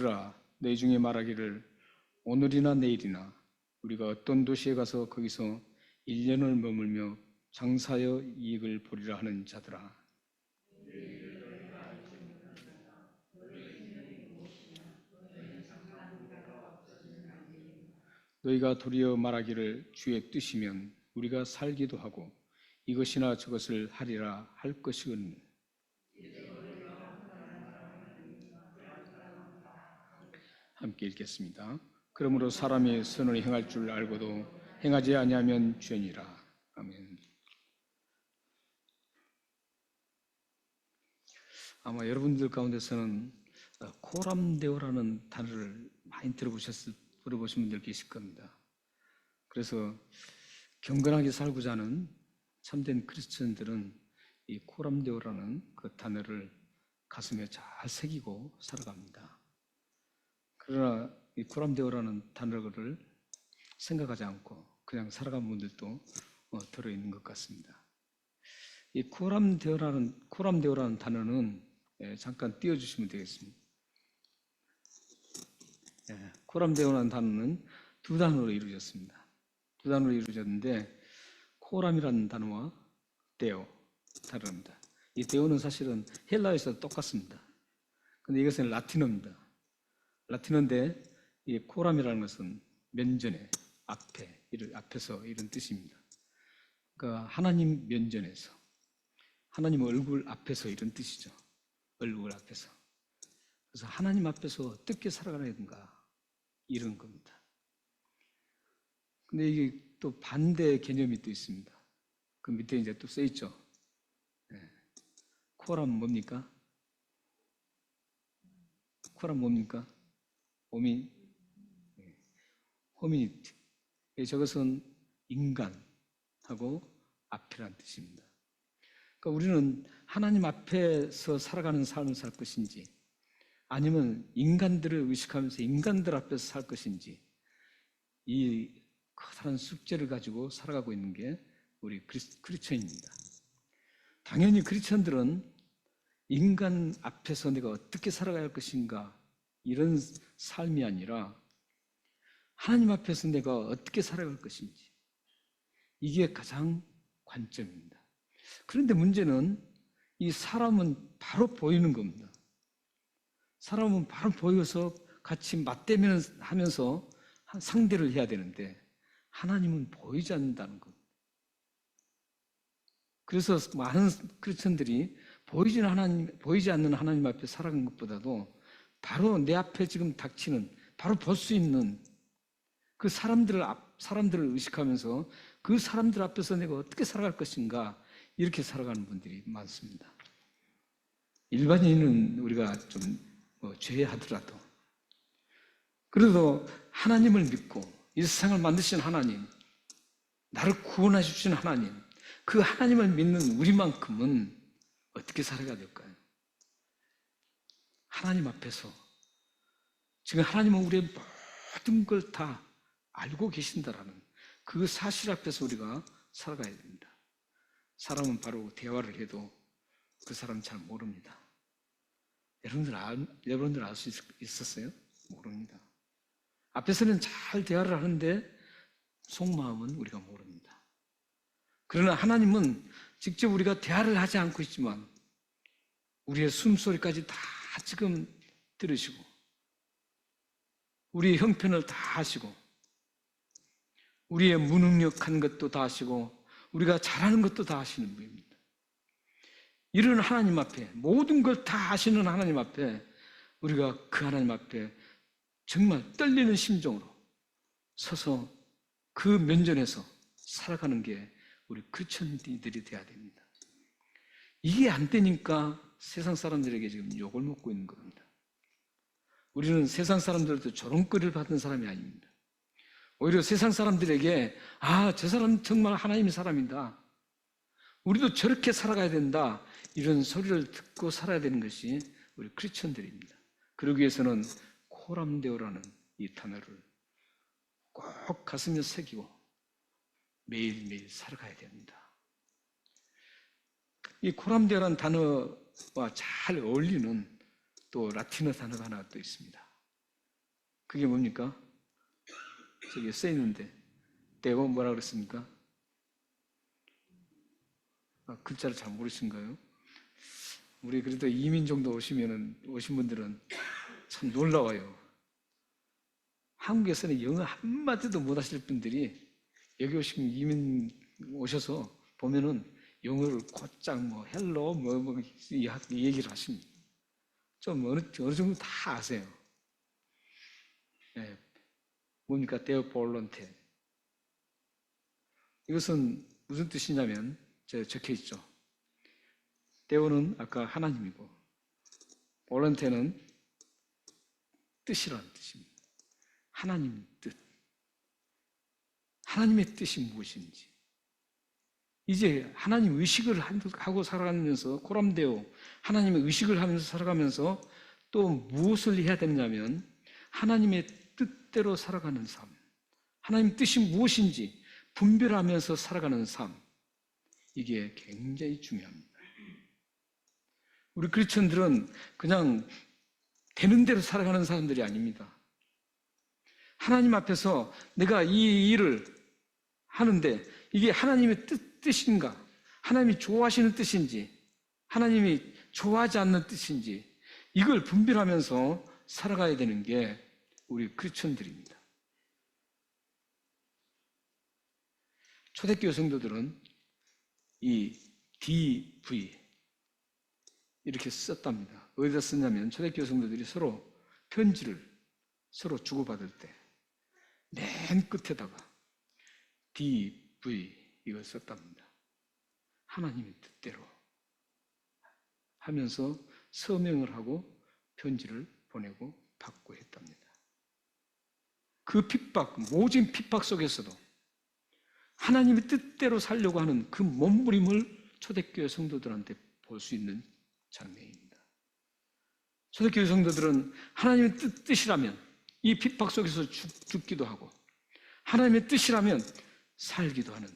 들으라. 너희 중에 말하기를 오늘이나 내일이나 우리가 어떤 도시에 가서 거기서 1년을 머물며 장사하여 이익을 보리라 하는 자들아. 너희가 도리어 말하기를 주의 뜻이면 우리가 살기도 하고 이것이나 저것을 하리라 할 것이거늘. 함께 읽겠습니다. 그러므로 사람이 선을 행할 줄 알고도 행하지 아니하면 죄니라. 아멘. 아마 여러분들 가운데서는 코람데오라는 단어를 많이 들어보신 분들 계실 겁니다. 그래서 경건하게 살고자 하는 참된 크리스천들은 이 코람데오라는 그 단어를 가슴에 잘 새기고 살아갑니다. 그러나 이 코람데오라는 단어를 생각하지 않고 그냥 살아가는 분들도 들어있는 것 같습니다. 이 코람데오라는 단어는 잠깐 띄워주시면 되겠습니다. 코람데오라는 단어는 두 단어로 이루어졌습니다. 두 단어로 이루어졌는데 코람이라는 단어와 데오 다릅니다. 이 데오는 사실은 헬라어에서 똑같습니다. 그런데 이것은 라틴어입니다. 라틴어인데 이 코람이라는 것은 면전에, 앞에서 이런 뜻입니다. 그러니까 하나님 면전에서, 하나님 얼굴 앞에서 이런 뜻이죠. 얼굴 앞에서. 그래서 하나님 앞에서 어떻게 살아가야 되는가 이런 겁니다. 근데 이게 또 반대 개념이 또 있습니다. 그 밑에 이제 또 써있죠. 코람 뭡니까? 코람 뭡니까? 호미니티. 저것은 인간하고 앞이라는 뜻입니다. 그러니까 우리는 하나님 앞에서 살아가는 삶을 살 것인지 아니면 인간들을 의식하면서 인간들 앞에서 살 것인지 이 커다란 숙제를 가지고 살아가고 있는 게 우리 크리스천입니다. 당연히 크리스천들은 인간 앞에서 내가 어떻게 살아가야 할 것인가 이런 삶이 아니라 하나님 앞에서 내가 어떻게 살아갈 것인지 이게 가장 관점입니다. 그런데 문제는 이 사람은 바로 보이는 겁니다. 사람은 바로 보여서 같이 맞대면하면서 상대를 해야 되는데 하나님은 보이지 않는다는 것. 그래서 많은 크리스천들이 보이지 않는 하나님 앞에 살아가는 것보다도 바로 내 앞에 지금 닥치는 바로 볼 수 있는 그 사람들을 의식하면서 그 사람들 앞에서 내가 어떻게 살아갈 것인가 이렇게 살아가는 분들이 많습니다. 일반인은 우리가 좀 죄하더라도 그래도 하나님을 믿고 이 세상을 만드신 하나님, 나를 구원해 주신 하나님, 그 하나님을 믿는 우리만큼은 어떻게 살아가야 될까요? 하나님 앞에서 지금 하나님은 우리의 모든 걸 다 알고 계신다라는 그 사실 앞에서 우리가 살아가야 됩니다. 사람은 바로 대화를 해도 그 사람 잘 모릅니다. 여러분들 알 수 있었어요? 모릅니다. 앞에서는 잘 대화를 하는데 속마음은 우리가 모릅니다. 그러나 하나님은 직접 우리가 대화를 하지 않고 있지만 우리의 숨소리까지 다 지금 들으시고 우리의 형편을 다 아시고 우리의 무능력한 것도 다 아시고 우리가 잘하는 것도 다 아시는 분입니다. 이런 하나님 앞에 모든 걸 다 아시는 하나님 앞에 우리가 그 하나님 앞에 정말 떨리는 심정으로 서서 그 면전에서 살아가는 게 우리 크리스천들이 돼야 됩니다. 이게 안 되니까 세상 사람들에게 지금 욕을 먹고 있는 겁니다. 우리는 세상 사람들한테 조롱거리를 받은 사람이 아닙니다. 오히려 세상 사람들에게 저 사람 정말 하나님의 사람이다. 우리도 저렇게 살아가야 된다. 이런 소리를 듣고 살아야 되는 것이 우리 크리스천들입니다. 그러기 위해서는 코람데오라는 이 단어를 꼭 가슴에 새기고 매일매일 살아가야 됩니다. 이 코람데오라는 단어와 잘 어울리는 또 라틴어 단어가 하나 또 있습니다. 그게 뭡니까? 저기 써 있는데 대원 뭐라 그랬습니까? 글자를 잘 모르신가요? 우리 그래도 이민 정도 오신 분들은 참 놀라워요. 한국에서는 영어 한마디도 못 하실 분들이 여기 오시면 이민 오셔서 보면은 영어를 곧장 헬로 얘기를 하십니다. 좀 어느 정도 다 아세요. 네. 뭡니까? 데어 볼런테. 이것은 무슨 뜻이냐면 적혀 있죠. 데오는 아까 하나님이고 볼런테는 뜻이라는 뜻입니다. 하나님 뜻. 하나님의 뜻이 무엇인지. 이제 하나님 의식을 하고 살아가면서 코람데오 하나님의 의식을 하면서 살아가면서 또 무엇을 해야 되느냐면 하나님의 뜻대로 살아가는 삶, 하나님 뜻이 무엇인지 분별하면서 살아가는 삶, 이게 굉장히 중요합니다. 우리 크리스천들은 그냥 되는 대로 살아가는 사람들이 아닙니다. 하나님 앞에서 내가 이 일을 하는데 이게 하나님의 뜻인가? 하나님이 좋아하시는 뜻인지, 하나님이 좋아하지 않는 뜻인지, 이걸 분별하면서 살아가야 되는 게 우리 크리스천들입니다. 초대교회 성도들은 이 DV 이렇게 썼답니다. 어디다 썼냐면 초대교회 성도들이 서로 편지를 서로 주고받을 때 맨 끝에다가 DV 이걸 썼답니다. 하나님의 뜻대로 하면서 서명을 하고 편지를 보내고 받고 했답니다. 그 핍박, 모진 핍박 속에서도 하나님의 뜻대로 살려고 하는 그 몸부림을 초대교회 성도들한테 볼 수 있는 장면입니다. 초대교회 성도들은 하나님의 뜻이라면 이 핍박 속에서 죽기도 하고 하나님의 뜻이라면 살기도 하는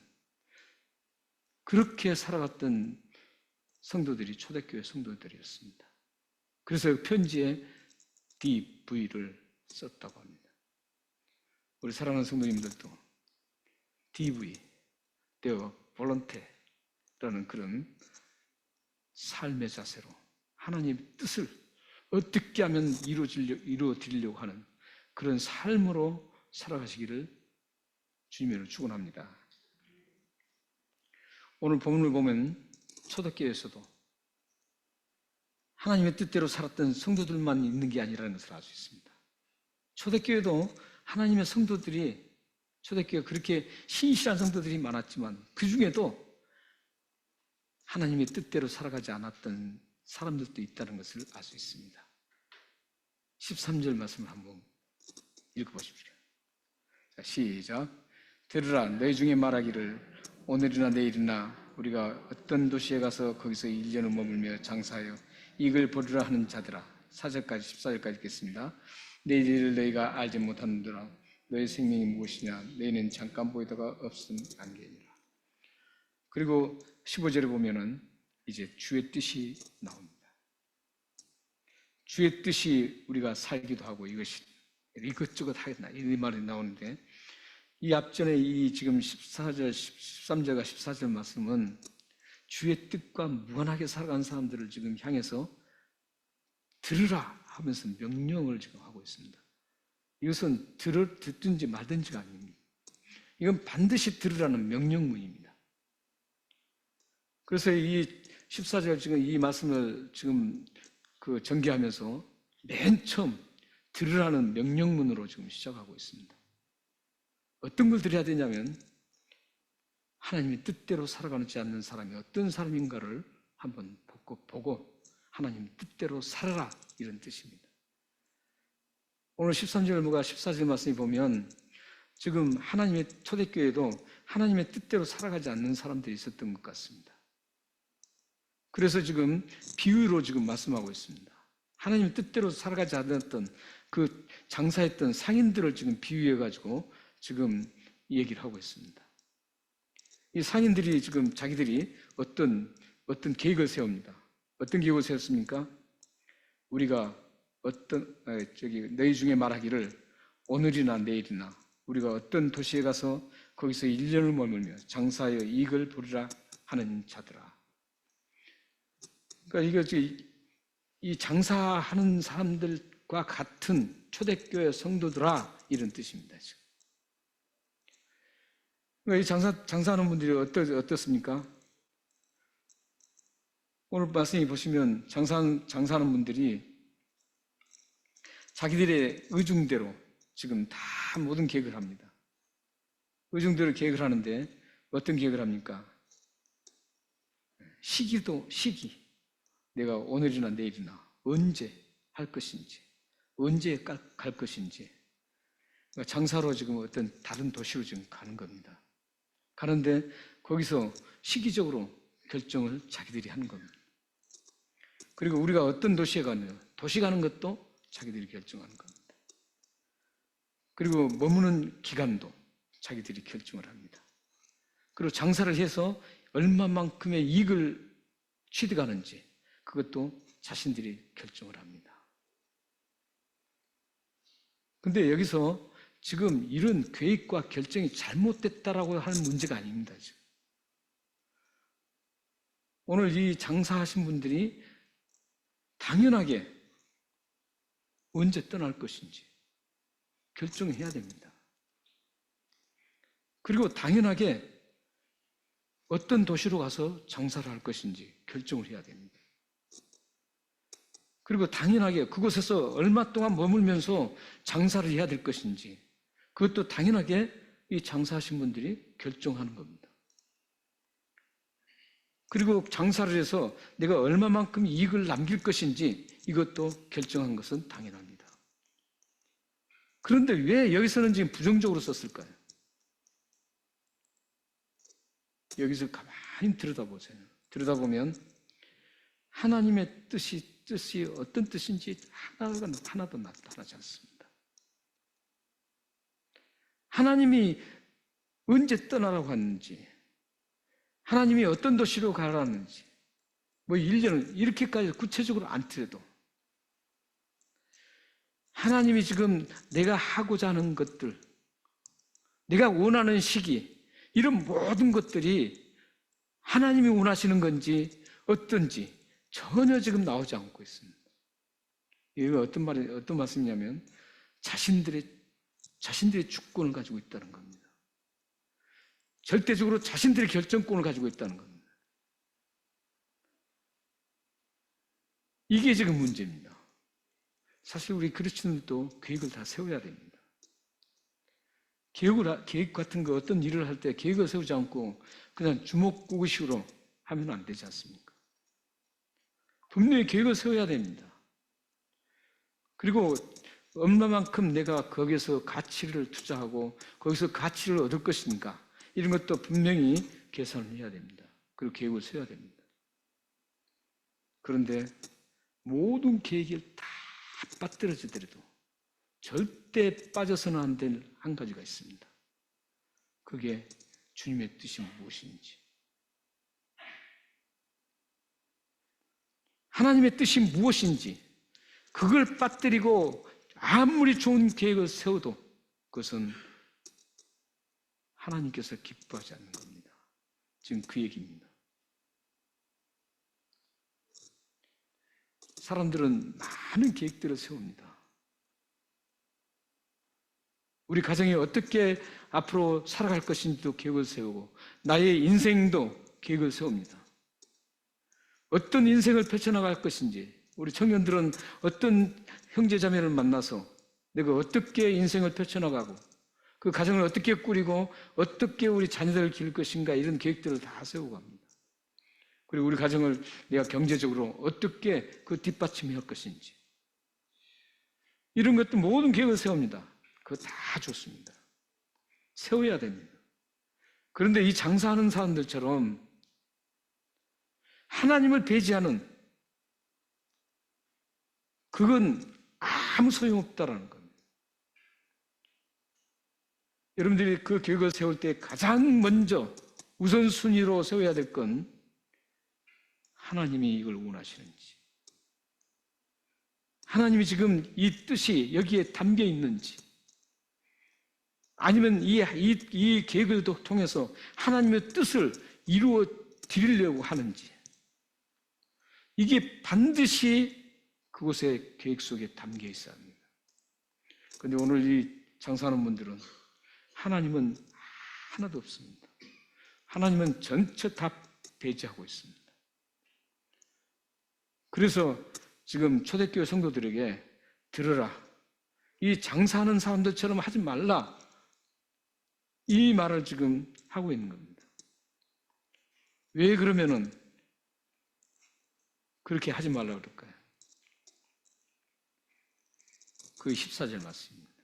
그렇게 살아갔던 성도들이 초대교회 성도들이었습니다. 그래서 편지에 DV를 썼다고 합니다. 우리 사랑하는 성도님들도 DV, 데어 볼런테라는 그런 삶의 자세로 하나님의 뜻을 어떻게 하면 이루어지려고 하는 그런 삶으로 살아가시기를 주님으로 축원합니다. 오늘 본문을 보면 초대교회에서도 하나님의 뜻대로 살았던 성도들만 있는 게 아니라는 것을 알 수 있습니다. 초대교회도 하나님의 성도들이 초대교회가 그렇게 신실한 성도들이 많았지만 그 중에도 하나님의 뜻대로 살아가지 않았던 사람들도 있다는 것을 알 수 있습니다. 13절 말씀을 한번 읽어보십시오. 자, 시작. 들으라, 너희 중에 말하기를 오늘이나 내일이나 우리가 어떤 도시에 가서 거기서 1년을 머물며 장사하여 이익을 벌으라 하는 자들아. 4절까지 14절까지 읽겠습니다. 내일 일을 너희가 알지 못하는도라. 너희 생명이 무엇이냐? 너희는 잠깐 보이다가 없음 안개니라. 그리고 15절에 보면은 이제 주의 뜻이 나옵니다. 주의 뜻이 우리가 살기도 하고 이것이 이것저것 하겠나 이 말이 나오는데 이 앞전에 이 지금 14절, 13절과 14절 말씀은 주의 뜻과 무관하게 살아가는 사람들을 지금 향해서 들으라 하면서 명령을 지금 하고 있습니다. 이것은 듣든지 말든지가 아닙니다. 이건 반드시 들으라는 명령문입니다. 그래서 이 14절 지금 이 말씀을 지금 전개하면서 맨 처음 들으라는 명령문으로 지금 시작하고 있습니다. 어떤 걸 들어야 되냐면 하나님의 뜻대로 살아가지 않는 사람이 어떤 사람인가를 한번 보고 하나님 뜻대로 살아라 이런 뜻입니다. 오늘 13절과 14절 말씀에 보면 지금 하나님의 초대교회도 하나님의 뜻대로 살아가지 않는 사람들이 있었던 것 같습니다. 그래서 지금 비유로 지금 말씀하고 있습니다. 하나님의 뜻대로 살아가지 않았던 그 장사했던 상인들을 지금 비유해가지고 지금 얘기를 하고 있습니다. 이 상인들이 지금 자기들이 어떤 계획을 세웁니다. 어떤 계획을 세웠습니까? 우리가 너희 중에 말하기를 오늘이나 내일이나 우리가 어떤 도시에 가서 거기서 1년을 머물며 장사하여 이익을 보리라 하는 자들아. 그러니까 이 장사하는 사람들과 같은 초대교회 성도들아, 이런 뜻입니다. 지금. 그러니까 이 장사하는 분들이 어떻습니까? 오늘 말씀이 보시면 장사하는 분들이 자기들의 의중대로 지금 다 모든 계획을 합니다. 의중대로 계획을 하는데 어떤 계획을 합니까? 시기. 내가 오늘이나 내일이나 언제 할 것인지, 언제 갈 것인지. 그러니까 장사로 지금 어떤 다른 도시로 지금 가는 겁니다. 가는데 거기서 시기적으로 결정을 자기들이 하는 겁니다. 그리고 우리가 어떤 도시에 가느냐, 도시 가는 것도 자기들이 결정하는 겁니다. 그리고 머무는 기간도 자기들이 결정을 합니다. 그리고 장사를 해서 얼마만큼의 이익을 취득하는지 그것도 자신들이 결정을 합니다. 근데 여기서 지금 이런 계획과 결정이 잘못됐다라고 하는 문제가 아닙니다. 지금. 오늘 이 장사하신 분들이 당연하게 언제 떠날 것인지 결정해야 됩니다. 그리고 당연하게 어떤 도시로 가서 장사를 할 것인지 결정을 해야 됩니다. 그리고 당연하게 그곳에서 얼마 동안 머물면서 장사를 해야 될 것인지 그것도 당연하게 이 장사하신 분들이 결정하는 겁니다. 그리고 장사를 해서 내가 얼마만큼 이익을 남길 것인지 이것도 결정한 것은 당연합니다. 그런데 왜 여기서는 지금 부정적으로 썼을까요? 여기서 가만히 들여다보세요. 들여다보면 하나님의 뜻이 어떤 뜻인지 하나도 나타나지 않습니다. 하나님이 언제 떠나라고 했는지, 하나님이 어떤 도시로 가라는지, 1년을 이렇게까지 구체적으로 안 틀어도 하나님이 지금 내가 하고자 하는 것들, 내가 원하는 시기, 이런 모든 것들이 하나님이 원하시는 건지 어떤지 전혀 지금 나오지 않고 있습니다. 이게 어떤 말씀이냐면 자신들의 주권을 가지고 있다는 겁니다. 절대적으로 자신들의 결정권을 가지고 있다는 겁니다. 이게 지금 문제입니다. 사실 우리 그리스도인들도 계획을 다 세워야 됩니다. 계획 같은 거 어떤 일을 할 때 계획을 세우지 않고 그냥 주먹구구식으로 하면 안 되지 않습니까? 분명히 계획을 세워야 됩니다. 그리고 얼마만큼 내가 거기서 가치를 투자하고 거기서 가치를 얻을 것인가 이런 것도 분명히 계산을 해야 됩니다. 그리고 계획을 세워야 됩니다. 그런데 모든 계획이 다 빠뜨려지더라도 절대 빠져서는 안 될 한 가지가 있습니다. 그게 주님의 뜻이 무엇인지. 하나님의 뜻이 무엇인지 그걸 빠뜨리고 아무리 좋은 계획을 세워도 그것은 하나님께서 기뻐하지 않는 겁니다. 지금 그 얘기입니다. 사람들은 많은 계획들을 세웁니다. 우리 가정이 어떻게 앞으로 살아갈 것인지도 계획을 세우고 나의 인생도 계획을 세웁니다. 어떤 인생을 펼쳐나갈 것인지 우리 청년들은 어떤 형제자매를 만나서 내가 어떻게 인생을 펼쳐나가고 그 가정을 어떻게 꾸리고 어떻게 우리 자녀들을 기를 것인가 이런 계획들을 다 세우고 갑니다. 그리고 우리 가정을 내가 경제적으로 어떻게 그 뒷받침해야 할 것인지 이런 것도 모든 계획을 세웁니다. 그거 다 좋습니다. 세워야 됩니다. 그런데 이 장사하는 사람들처럼 하나님을 배제하는 그건 아무 소용없다라는 겁니다. 여러분들이 그 계획을 세울 때 가장 먼저 우선순위로 세워야 될 건 하나님이 이걸 원하시는지 하나님이 지금 이 뜻이 여기에 담겨 있는지 아니면 이 계획을 통해서 하나님의 뜻을 이루어 드리려고 하는지, 이게 반드시 그곳의 계획 속에 담겨 있어야 합니다. 그런데 오늘 이 장사하는 분들은 하나님은 하나도 없습니다. 하나님은 전체 다 배제하고 있습니다. 그래서 지금 초대교회 성도들에게 들으라, 이 장사하는 사람들처럼 하지 말라, 이 말을 지금 하고 있는 겁니다. 왜 그러면은 그렇게 하지 말라고 그럴까요? 그 14절 말씀입니다.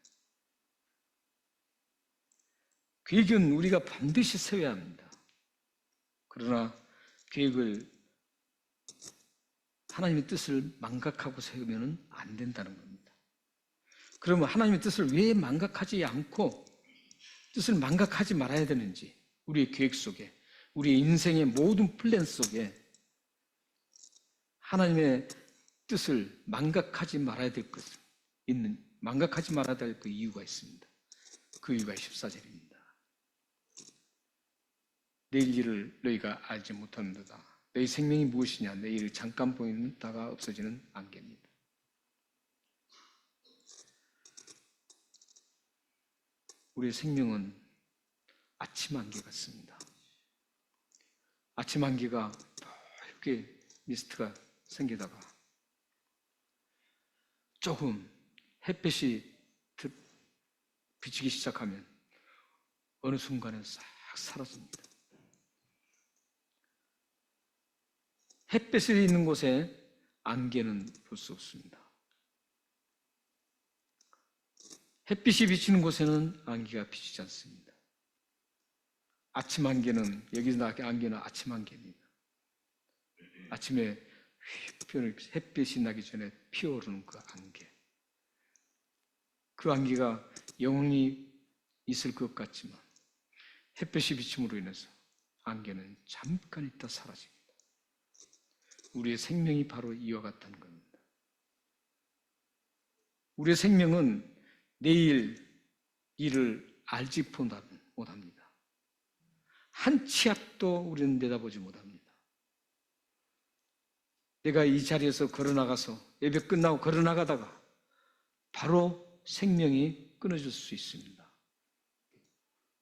계획은 우리가 반드시 세워야 합니다. 그러나 계획을 하나님의 뜻을 망각하고 세우면 안 된다는 겁니다. 그러면 하나님의 뜻을 왜 망각하지 않고 뜻을 망각하지 말아야 되는지, 우리의 계획 속에, 우리의 인생의 모든 플랜 속에 하나님의 뜻을 망각하지 말아야 될 것은 망각하지 말아야 될 그 이유가 있습니다. 그 이유가 14절입니다. 내일 일을 너희가 알지 못하는도다. 너희 생명이 무엇이냐? 내일 잠깐 보이다가 없어지는 안개입니다. 우리의 생명은 아침 안개 같습니다. 아침 안개가 이렇게 미스트가 생기다가 조금 햇빛이 비치기 시작하면 어느 순간에 싹 사라집니다. 햇빛이 있는 곳에 안개는 볼 수 없습니다. 햇빛이 비치는 곳에는 안개가 비치지 않습니다. 아침 안개는, 여기서 안개는 아침 안개입니다. 아침에 햇빛이 나기 전에 피어오르는 그 안개. 그 안개가 영원히 있을 것 같지만 햇빛이 비침으로 인해서 안개는 잠깐 있다 사라집니다. 우리의 생명이 바로 이와 같다는 겁니다. 우리의 생명은 내일 일을 알지 못합니다. 한 치 앞도 우리는 내다보지 못합니다. 내가 이 자리에서 걸어나가서 예배 끝나고 걸어나가다가 바로 생명이 끊어질 수 있습니다.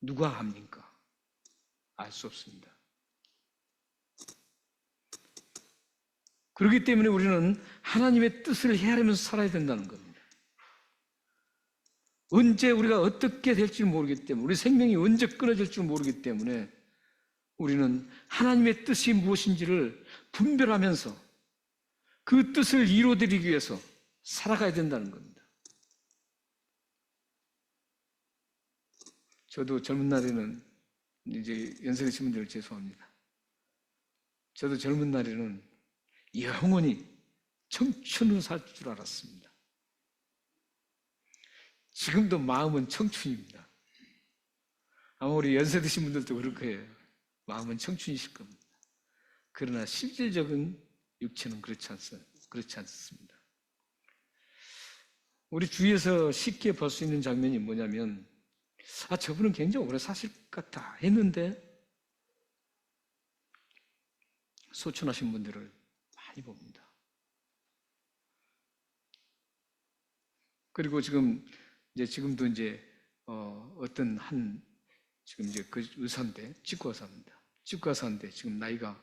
누가 압니까? 알 수 없습니다. 그렇기 때문에 우리는 하나님의 뜻을 헤아리면서 살아야 된다는 겁니다. 언제 우리가 어떻게 될지 모르기 때문에, 우리 생명이 언제 끊어질지 모르기 때문에 우리는 하나님의 뜻이 무엇인지를 분별하면서 그 뜻을 이루어드리기 위해서 살아가야 된다는 겁니다. 저도 젊은 날에는, 이제 연세 드신 분들 죄송합니다. 저도 젊은 날에는 영원히 청춘으로 살 줄 알았습니다. 지금도 마음은 청춘입니다. 아마 우리 연세 드신 분들도 그럴 거예요. 마음은 청춘이실 겁니다. 그러나 실질적인 육체는 그렇지 않습니다. 우리 주위에서 쉽게 볼 수 있는 장면이 뭐냐면, 저분은 굉장히 오래 사실 것 같다 했는데 소천하신 분들을 많이 봅니다. 그리고 지금도 어떤 지금 이제 그 의사인데, 치과 의사입니다. 치과 의사인데 지금 나이가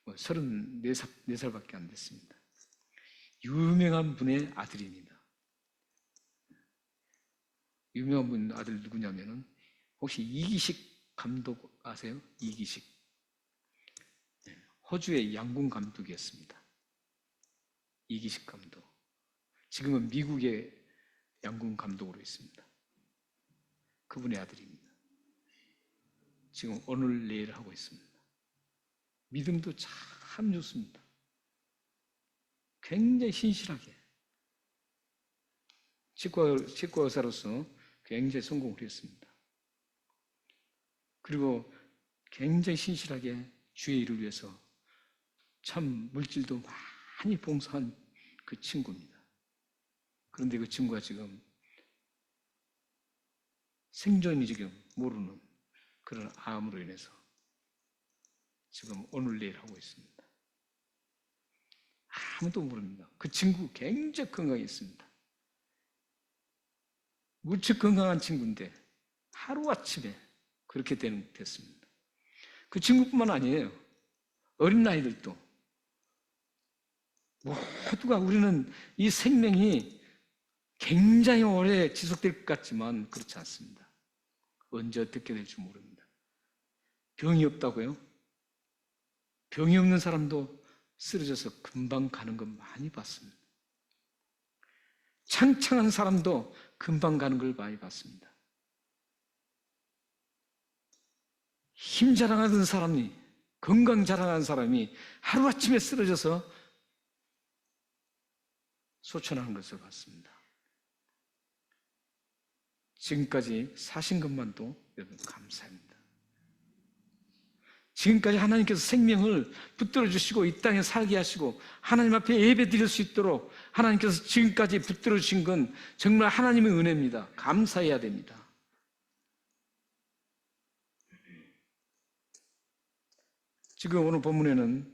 34살밖에 안 됐습니다. 유명한 분의 아들입니다. 유명한 분 아들 누구냐면은, 혹시 이기식 감독 아세요? 이기식. 호주의 양궁 감독이었습니다. 이기식 감독. 지금은 미국의 양궁 감독으로 있습니다. 그분의 아들입니다. 지금 오늘 내일 하고 있습니다. 믿음도 참 좋습니다. 굉장히 신실하게 치과 의사로서 굉장히 성공을 했습니다. 그리고 굉장히 신실하게 주의 일을 위해서 참 물질도 많이 봉사한 그 친구입니다. 그런데 그 친구가 지금 생존이 지금 모르는 그런 암으로 인해서 지금 오늘 내일 하고 있습니다. 아무도 모릅니다. 그 친구 굉장히 건강해 있습니다. 무척 건강한 친구인데 하루아침에 그렇게 됐습니다. 그 친구뿐만 아니에요. 어린 아이들도 모두가 우리는 이 생명이 굉장히 오래 지속될 것 같지만 그렇지 않습니다. 언제 어떻게 될지 모릅니다. 병이 없다고요? 병이 없는 사람도 쓰러져서 금방 가는 건 많이 봤습니다. 창창한 사람도 금방 가는 걸 많이 봤습니다. 힘 자랑하던 사람이, 건강 자랑하는 사람이 하루아침에 쓰러져서 소천하는 것을 봤습니다. 지금까지 사신 것만도 여러분 감사합니다. 지금까지 하나님께서 생명을 붙들어 주시고 이 땅에 살게 하시고 하나님 앞에 예배 드릴 수 있도록 하나님께서 지금까지 붙들어 주신 건 정말 하나님의 은혜입니다. 감사해야 됩니다. 지금 오늘 본문에는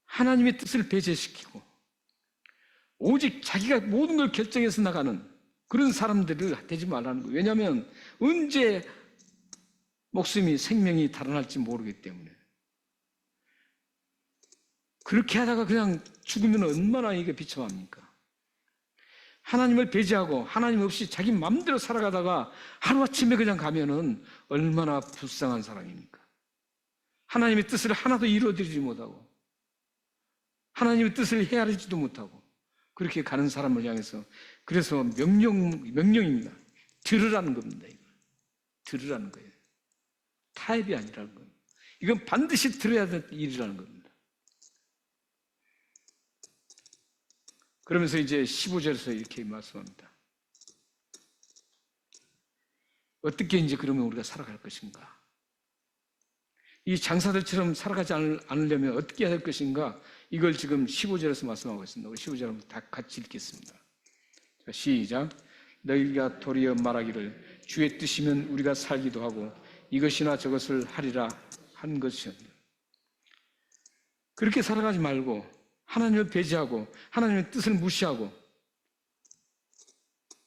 하나님의 뜻을 배제시키고 오직 자기가 모든 걸 결정해서 나가는 그런 사람들을 되지 말라는 거예요. 왜냐하면 언제 목숨이 생명이 달아날지 모르기 때문에. 그렇게 하다가 그냥 죽으면 얼마나 이게 비참합니까? 하나님을 배제하고 하나님 없이 자기 마음대로 살아가다가 하루아침에 그냥 가면은 얼마나 불쌍한 사람입니까? 하나님의 뜻을 하나도 이루어드리지 못하고 하나님의 뜻을 헤아리지도 못하고 그렇게 가는 사람을 향해서 그래서 명령입니다. 들으라는 겁니다. 이걸. 들으라는 거예요. 타협이 아니라는 거예요. 이건 반드시 들어야 될 일이라는 겁니다. 그러면서 이제 15절에서 이렇게 말씀합니다. 어떻게 이제 그러면 우리가 살아갈 것인가? 이 장사들처럼 살아가지 않으려면 어떻게 해야 할 것인가? 이걸 지금 15절에서 말씀하고 있습니다. 우리 15절 한번 다 같이 읽겠습니다. 자, 시작. 너희가 도리어 말하기를 주의 뜻이면 우리가 살기도 하고 이것이나 저것을 하리라 한 것이었다. 그렇게 살아가지 말고 하나님을 배제하고 하나님의 뜻을 무시하고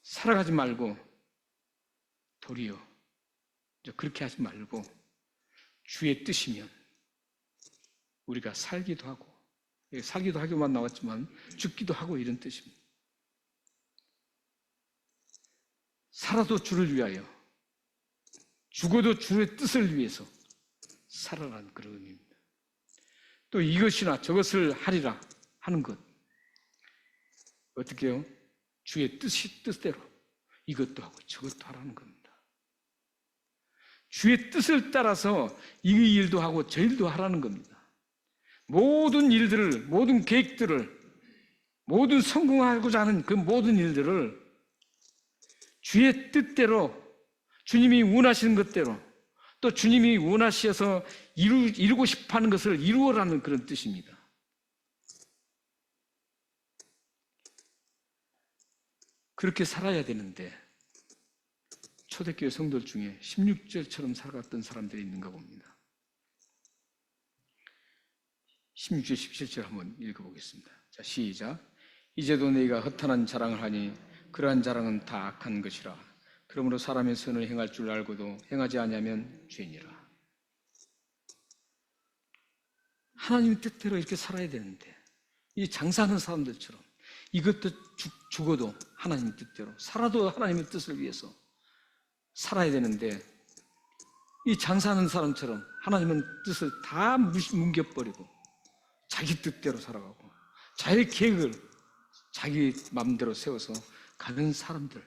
살아가지 말고 도리어 그렇게 하지 말고 주의 뜻이면 우리가 살기도 하고 살기도 하기만 나왔지만 죽기도 하고 이런 뜻입니다. 살아도 주를 위하여 죽어도 주의 뜻을 위해서 살아라는 그런 의미입니다. 또 이것이나 저것을 하리라 하는 것 어떻게 해요? 주의 뜻대로 이것도 하고 저것도 하라는 겁니다. 주의 뜻을 따라서 이 일도 하고 저 일도 하라는 겁니다. 모든 일들을, 모든 계획들을, 모든 성공하고자 하는 그 모든 일들을 주의 뜻대로 주님이 원하시는 것대로 또 주님이 원하셔서 이루고 싶어하는 것을 이루어라는 그런 뜻입니다. 그렇게 살아야 되는데 초대교회 성도들 중에 16절처럼 살아갔던 사람들이 있는가 봅니다. 16절, 17절 한번 읽어보겠습니다. 자, 시작. 이제도 너희가 허탄한 자랑을 하니 그러한 자랑은 다 악한 것이라. 그러므로 사람의 선을 행할 줄 알고도 행하지 아니하면 죄니라. 하나님 뜻대로 이렇게 살아야 되는데 이 장사하는 사람들처럼 이것도 죽어도 하나님 뜻대로 살아도 하나님의 뜻을 위해서 살아야 되는데 이 장사하는 사람처럼 하나님은 뜻을 다 뭉개버리고 자기 뜻대로 살아가고 자기 계획을 자기 마음대로 세워서 가는 사람들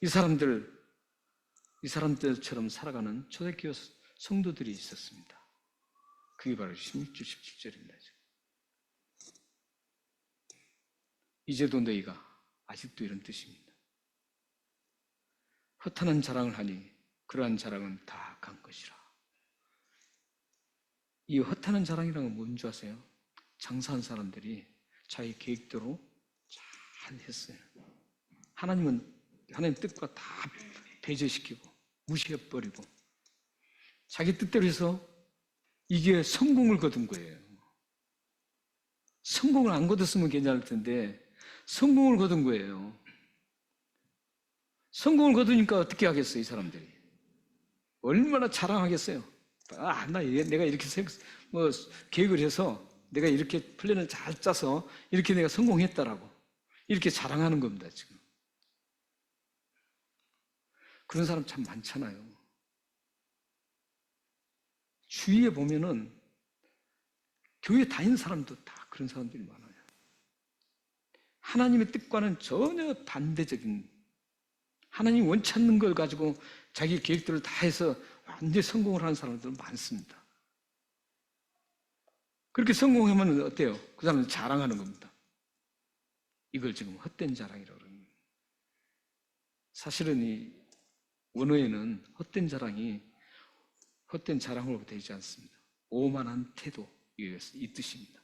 이 사람들처럼 살아가는 초대교회 성도들이 있었습니다. 그게 바로 16절, 17절입니다. 이제도 너희가 아직도 이런 뜻입니다. 허탄한 자랑을 하니 그러한 자랑은 다 악한 것이라. 이 허탄한 자랑이라는 건 뭔지 아세요? 장사한 사람들이 자기 계획대로 잘 했어요. 하나님은 하나님 뜻과 다 배제시키고 무시해버리고 자기 뜻대로 해서 이게 성공을 거둔 거예요. 성공을 안 거뒀으면 괜찮을 텐데 성공을 거둔 거예요. 성공을 거두니까 어떻게 하겠어요, 이 사람들이? 얼마나 자랑하겠어요? 내가 이렇게 계획을 해서 내가 이렇게 플랜을 잘 짜서 이렇게 내가 성공했다라고 이렇게 자랑하는 겁니다, 지금. 그런 사람 참 많잖아요. 주위에 보면은 교회 다니는 사람도 다 그런 사람들이 많아요. 하나님의 뜻과는 전혀 반대적인, 하나님이 원치 않는 걸 가지고 자기 계획들을 다 해서 완전히 성공을 하는 사람들은 많습니다. 그렇게 성공하면 어때요? 그 사람은 자랑하는 겁니다. 이걸 지금 헛된 자랑이라고 그러는 거예요. 사실은 이 원어에는 헛된 자랑으로 되지 않습니다. 오만한 태도, 이 뜻입니다.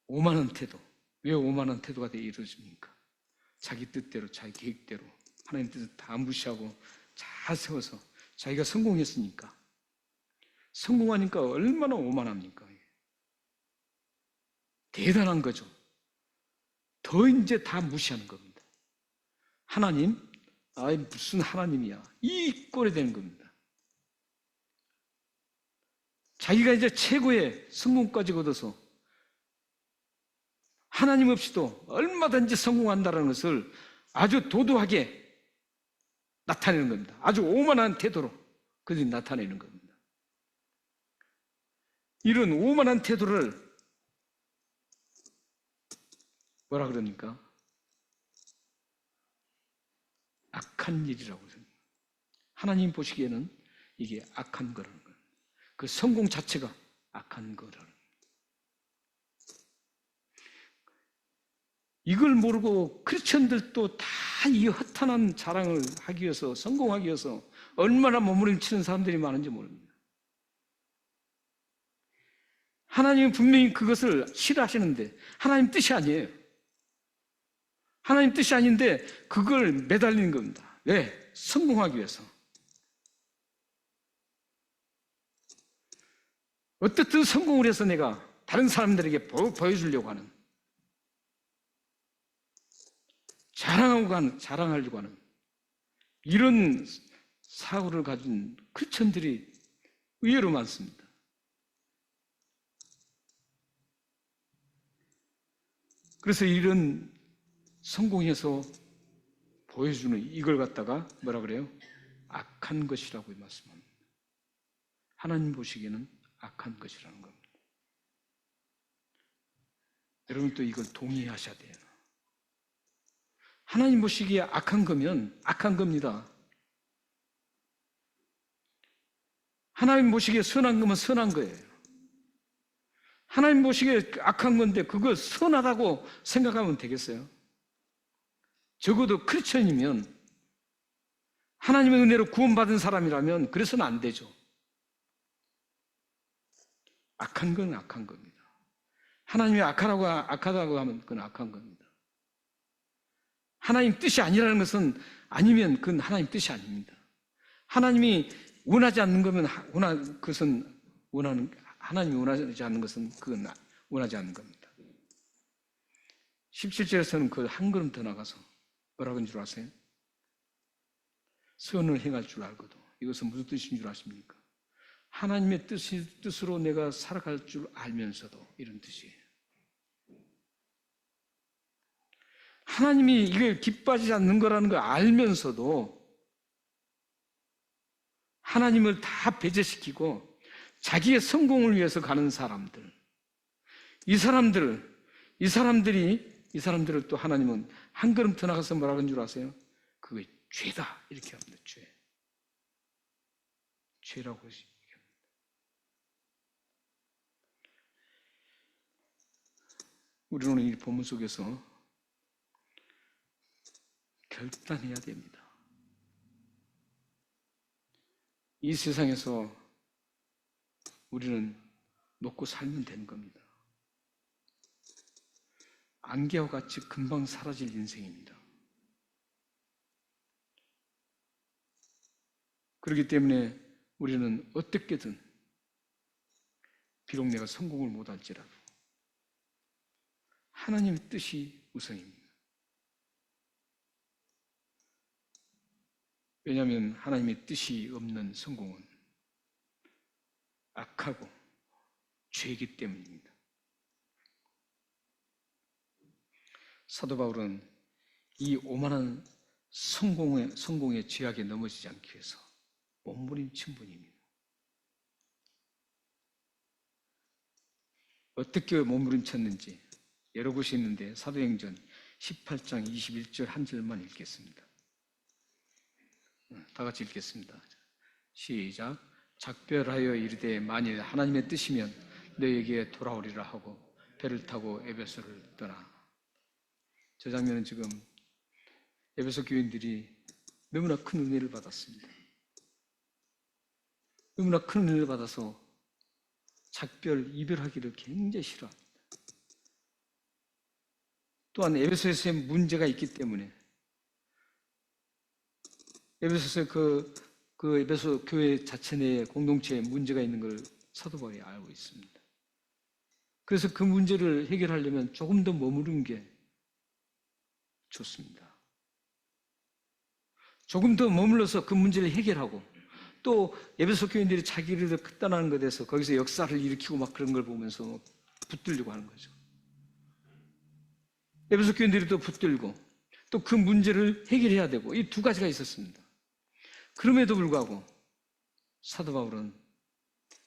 오만한 태도. 왜 오만한 태도가 이루어집니까? 자기 뜻대로, 자기 계획대로 하나님 뜻을 다 무시하고 잘 세워서 자기가 성공했으니까, 성공하니까 얼마나 오만합니까? 대단한 거죠. 더 이제 다 무시하는 겁니다. 하나님, 무슨 하나님이야, 이 꼴이 되는 겁니다. 자기가 이제 최고의 성공까지 얻어서 하나님 없이도 얼마든지 성공한다는 것을 아주 도도하게 나타내는 겁니다. 아주 오만한 태도로 그들이 나타내는 겁니다. 이런 오만한 태도를 뭐라 그러니까? 악한 일이라고 생각합니다. 하나님 보시기에는 이게 악한 거라는 거예요. 그 성공 자체가 악한 거라는 거예요. 이걸 모르고 크리스천들도 다 이 허탄한 자랑을 하기 위해서, 성공하기 위해서 얼마나 몸부림치는 사람들이 많은지 모릅니다. 하나님은 분명히 그것을 싫어하시는데 하나님 뜻이 아니에요. 하나님 뜻이 아닌데 그걸 매달리는 겁니다. 왜? 성공하기 위해서. 어떻든 성공을 해서 내가 다른 사람들에게 보여주려고 하는, 자랑하려고 하는 이런 사고를 가진 크리스천들이 의외로 많습니다. 그래서 이런 성공해서 보여주는 이걸 갖다가 뭐라 그래요? 악한 것이라고 말씀합니다. 하나님 보시기에는 악한 것이라는 겁니다. 여러분 또 이걸 동의하셔야 돼요. 하나님 보시기에 악한 거면 악한 겁니다. 하나님 보시기에 선한 거면 선한 거예요. 하나님 보시기에 악한 건데 그거 선하다고 생각하면 되겠어요? 적어도 크리스천이면, 하나님의 은혜로 구원받은 사람이라면 그래서는 안 되죠. 악한 건 악한 겁니다. 하나님이 악하다고 하면 그건 악한 겁니다. 하나님 뜻이 아니라는 것은, 아니면 그건 하나님 뜻이 아닙니다. 하나님이 원하지 않는 거면 하나님이 원하지 않는 것은 그건 원하지 않는 겁니다. 17절에서는 그 한 걸음 더 나가서 뭐라고 하는 줄 아세요? 선을 행할 줄 알고도, 이것은 무슨 뜻인 줄 아십니까? 하나님의 뜻으로 내가 살아갈 줄 알면서도, 이런 뜻이에요. 하나님이 이걸 기뻐하지 않는 거라는 걸 알면서도 하나님을 다 배제시키고 자기의 성공을 위해서 가는 사람들, 이 사람들을 또 하나님은 한 걸음 더 나가서 뭐라고 하는 줄 아세요? 그게 죄다, 이렇게 합니다. 죄라고 얘기합니다. 우리는 오늘 이 본문 속에서 결단해야 됩니다. 이 세상에서 우리는 먹고 살면 되는 겁니다. 안개와 같이 금방 사라질 인생입니다. 그렇기 때문에 우리는 어떻게든 비록 내가 성공을 못할지라도 하나님의 뜻이 우선입니다. 왜냐하면 하나님의 뜻이 없는 성공은 악하고 죄이기 때문입니다. 사도 바울은 이 오만한 성공의 죄악에 넘어지지 않기 위해서 몸부림친 분입니다. 어떻게 몸부림쳤는지 여러 곳이 있는데 사도행전 18장 21절 한 절만 읽겠습니다. 다 같이 읽겠습니다. 시작. 작별하여 이르되 만일 하나님의 뜻이면 너에게 돌아오리라 하고 배를 타고 에베소를 떠나. 저 장면은 지금 에베소 교인들이 너무나 큰 은혜를 받았습니다. 너무나 큰 은혜를 받아서 이별하기를 굉장히 싫어합니다. 또한 에베소에서의 문제가 있기 때문에 에베소에서 그 에베소 교회 자체 내에 공동체에 문제가 있는 걸 사도 바울이 알고 있습니다. 그래서 그 문제를 해결하려면 조금 더 머무르는 게 좋습니다. 조금 더 머물러서 그 문제를 해결하고 또 에베소 교인들이 자기를 떠나는 것에 대해서 거기서 역사를 일으키고 막 그런 걸 보면서 붙들려고 하는 거죠. 에베소 교인들이 또 붙들고 또 그 문제를 해결해야 되고 이 두 가지가 있었습니다. 그럼에도 불구하고 사도 바울은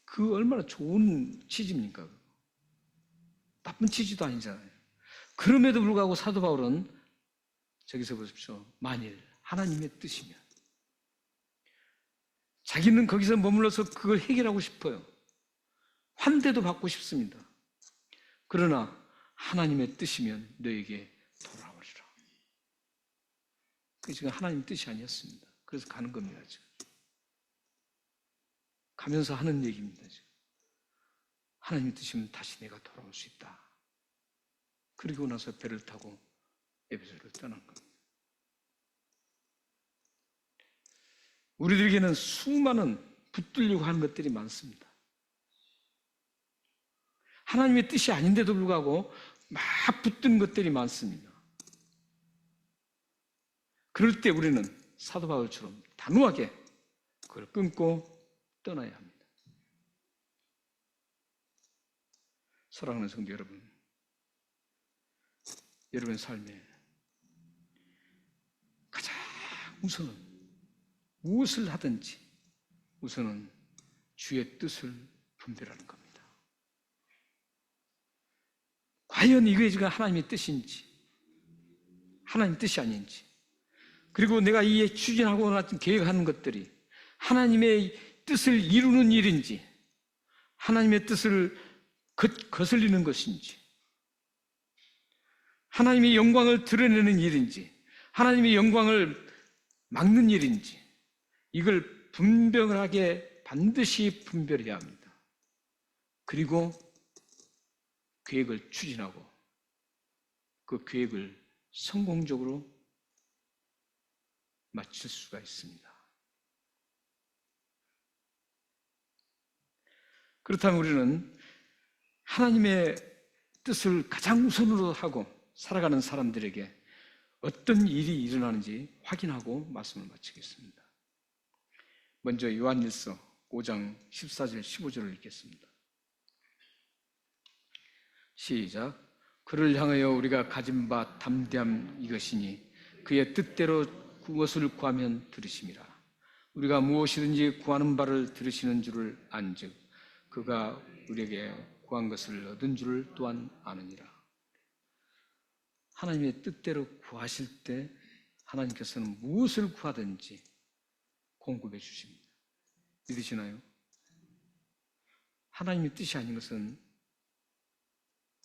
그 얼마나 좋은 취지입니까? 나쁜 취지도 아니잖아요. 그럼에도 불구하고 사도 바울은 저기서 보십시오. 만일 하나님의 뜻이면 자기는 거기서 머물러서 그걸 해결하고 싶어요. 환대도 받고 싶습니다. 그러나 하나님의 뜻이면 너에게 돌아오리라. 그게 지금 하나님의 뜻이 아니었습니다. 그래서 가는 겁니다. 지금. 가면서 하는 얘기입니다. 지금. 하나님의 뜻이면 다시 내가 돌아올 수 있다. 그리고 나서 배를 타고 에베소를 떠난 겁니다. 우리들에게는 수많은 붙들려고 하는 것들이 많습니다. 하나님의 뜻이 아닌데도 불구하고 막 붙든 것들이 많습니다. 그럴 때 우리는 사도 바울처럼 단호하게 그걸 끊고 떠나야 합니다. 사랑하는 성도 여러분, 여러분의 삶에 가장 우선은 무엇을 하든지 우선은 주의 뜻을 분별하는 겁니다. 과연 이게 지금 하나님의 뜻인지 하나님의 뜻이 아닌지, 그리고 내가 이 추진하고 계획하는 것들이 하나님의 뜻을 이루는 일인지 하나님의 뜻을 거슬리는 것인지 하나님의 영광을 드러내는 일인지 하나님의 영광을 막는 일인지 이걸 분별하게 반드시 분별해야 합니다. 그리고 계획을 추진하고 그 계획을 성공적으로 마칠 수가 있습니다. 그렇다면 우리는 하나님의 뜻을 가장 우선으로 하고 살아가는 사람들에게 어떤 일이 일어나는지 확인하고 말씀을 마치겠습니다. 먼저 요한일서 5장 14절 15절을 읽겠습니다. 시작. 그를 향하여 우리가 가진 바 담대함 이것이니 그의 뜻대로 무엇을 구하면 들으심이라. 우리가 무엇이든지 구하는 바를 들으시는 줄을 안즉 그가 우리에게 구한 것을 얻은 줄을 또한 아느니라. 하나님의 뜻대로 구하실 때 하나님께서는 무엇을 구하든지 공급해 주십니다. 믿으시나요? 하나님의 뜻이 아닌 것은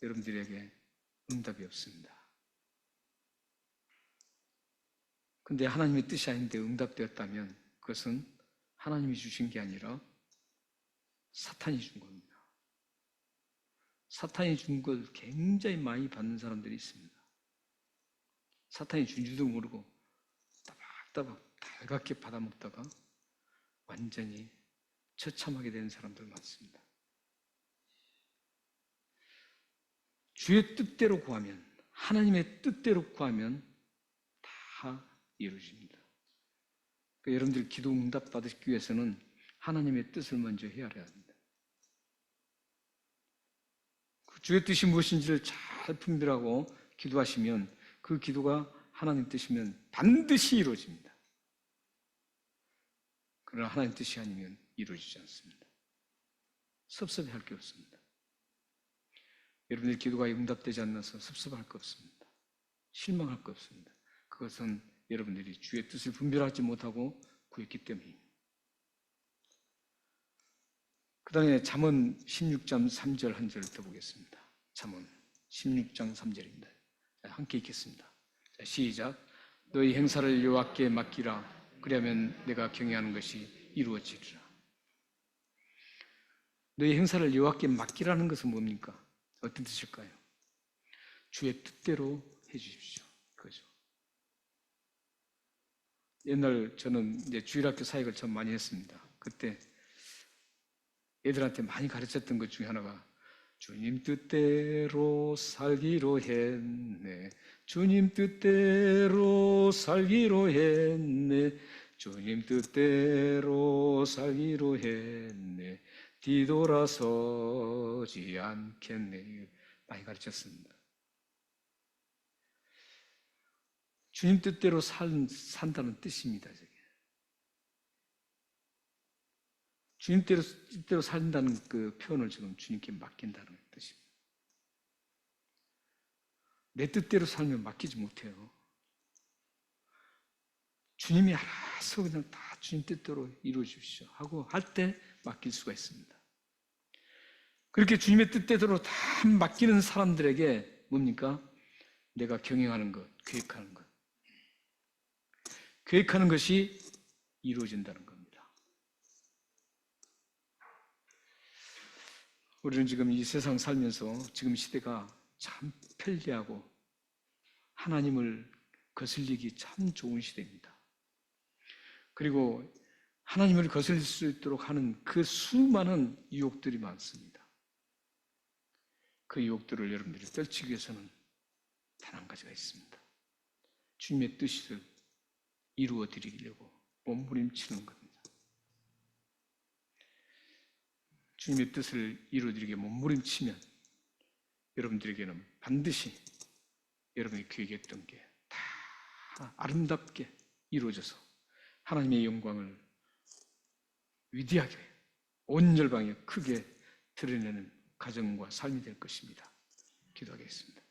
여러분들에게 응답이 없습니다. 근데 하나님의 뜻이 아닌데 응답되었다면 그것은 하나님이 주신 게 아니라 사탄이 준 겁니다. 사탄이 준 걸 굉장히 많이 받는 사람들이 있습니다. 사탄이 준 줄도 모르고 따박따박 달갑게 받아먹다가 완전히 처참하게 되는 사람들 많습니다. 주의 뜻대로 구하면, 하나님의 뜻대로 구하면 다 이루어집니다. 그러니까 여러분들 기도 응답 받으시기 위해서는 하나님의 뜻을 먼저 헤아려야 합니다. 주의 뜻이 무엇인지를 잘 분별하고 기도하시면 그 기도가 하나님 뜻이면 반드시 이루어집니다. 그러나 하나님 뜻이 아니면 이루어지지 않습니다. 섭섭해할 게 없습니다. 여러분의 기도가 응답되지 않아서 섭섭할 거 없습니다. 실망할 거 없습니다. 그것은 여러분들이 주의 뜻을 분별하지 못하고 구했기 때문입니다. 그 다음에 잠언 16장 3절 한 절 더 보겠습니다. 잠언 16장 3절입니다. 함께 읽겠습니다. 자, 시작. 너희 행사를 여호와께 맡기라. 그리하면 내가 경외하는 것이 이루어지리라. 너희 행사를 여호와께 맡기라는 것은 뭡니까? 어떤 뜻일까요? 주의 뜻대로 해주십시오. 그죠? 옛날 저는 이제 주일학교 사역을 참 많이 했습니다. 그때 애들한테 많이 가르쳤던 것 중에 하나가 주님 뜻대로 살기로 했네. 주님 뜻대로 살기로 했네. 주님 뜻대로 살기로 했네. 뒤돌아서지 않겠네. 많이 가르쳤습니다. 주님 뜻대로 산다는 뜻입니다. 저게. 주님 뜻대로 산다는 그 표현을 지금 주님께 맡긴다는 뜻입니다. 내 뜻대로 살면 맡기지 못해요. 주님이 알아서 그냥 다 주님 뜻대로 이루어 주십시오 하고 할 때 맡길 수가 있습니다. 그렇게 주님의 뜻대로 다 맡기는 사람들에게 뭡니까? 내가 경영하는 것, 계획하는 것. 계획하는 것이 이루어진다는 겁니다. 우리는 지금 이 세상 살면서 지금 시대가 참 편리하고 하나님을 거슬리기 참 좋은 시대입니다. 그리고 하나님을 거슬릴 수 있도록 하는 그 수많은 유혹들이 많습니다. 그 유혹들을 여러분들이 떨치기 위해서는 단 한 가지가 있습니다. 주님의 뜻을 이루어 드리려고 몸부림치는 겁니다. 주님의 뜻을 이루어드리게 몸부림치면 여러분들에게는 반드시 여러분이 계획했던 게 다 아름답게 이루어져서 하나님의 영광을 위대하게 온 열방에 크게 드러내는 가정과 삶이 될 것입니다. 기도하겠습니다.